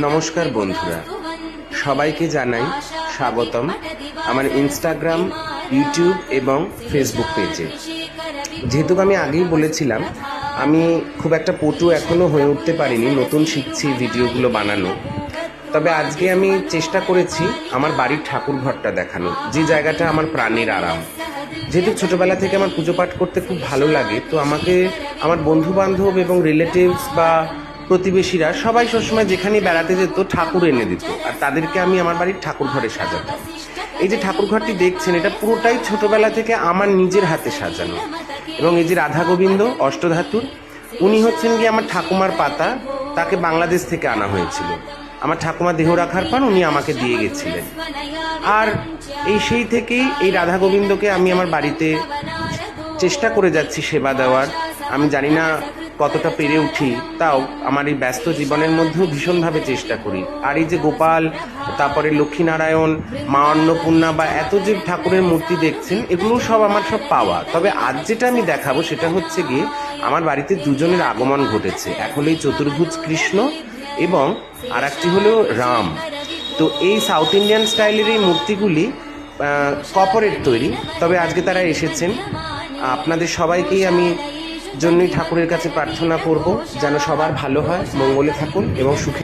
নমস্কার বন্ধুরা, সবাইকে জানাই স্বাগতম আমার ইনস্টাগ্রাম, ইউটিউব এবং ফেসবুক পেজে। যেহেতু আমি আগেই বলেছিলাম, আমি খুব একটা পটু এখনও হয়ে উঠতে পারিনি, নতুন শিখছি ভিডিওগুলো বানানো। তবে আজকে আমি চেষ্টা করেছি আমার বাড়ির ঠাকুর ঘরটা দেখানো, যে জায়গাটা আমার প্রাণের আরাম। যেহেতু ছোটোবেলা থেকে আমার পুজো পাঠ করতে খুব ভালো লাগে, তো আমাকে আমার বন্ধুবান্ধব এবং রিলেটিভস বা প্রতিবেশীরা সবাই সবসময় যেখানে বেড়াতে যেত ঠাকুর এনে দিত, আর তাদেরকে আমি আমার বাড়ির ঠাকুর ঘরে সাজাতাম। এই যে ঠাকুর ঘরটি দেখছেন, এটা পুরোটাই ছোটোবেলা থেকে আমার নিজের হাতে সাজানো। এবং এই যে রাধা গোবিন্দ অষ্টধাতুর, উনি হচ্ছেন গিয়ে আমার ঠাকুমার পাতা, তাকে বাংলাদেশ থেকে আনা হয়েছিল। আমার ঠাকুমা দেহ রাখার পর উনি আমাকে দিয়ে গেছিলেন। আর সেই থেকেই এই রাধা গোবিন্দকে আমি আমার বাড়িতে চেষ্টা করে যাচ্ছি সেবা দেওয়ার। আমি জানি না কতটা পেরে উঠি, তাও আমার এই ব্যস্ত জীবনের মধ্যেও ভীষণভাবে চেষ্টা করি। আর এই যে গোপাল, তারপরে লক্ষ্মীনারায়ণ, মা অন্নপূর্ণা বা এত যে ঠাকুরের মূর্তি দেখছেন, এগুলো সব আমার সব পাওয়া। তবে আজ যেটা আমি দেখাবো সেটা হচ্ছে গিয়ে আমার বাড়িতে দুজনের আগমন ঘটেছে। এক হলো এই চতুর্ভুজ কৃষ্ণ এবং আর একটি হলো রাম। তো এই সাউথ ইন্ডিয়ান স্টাইলের এই মূর্তিগুলি কপারের তৈরি, তবে আজকে তারা এসেছেন। আপনাদের সবাইকেই আমি জন্যই ঠাকুরের কাছে প্রার্থনা করব যেন সবার ভালো হয়, মঙ্গলে থাকুন এবং সুখে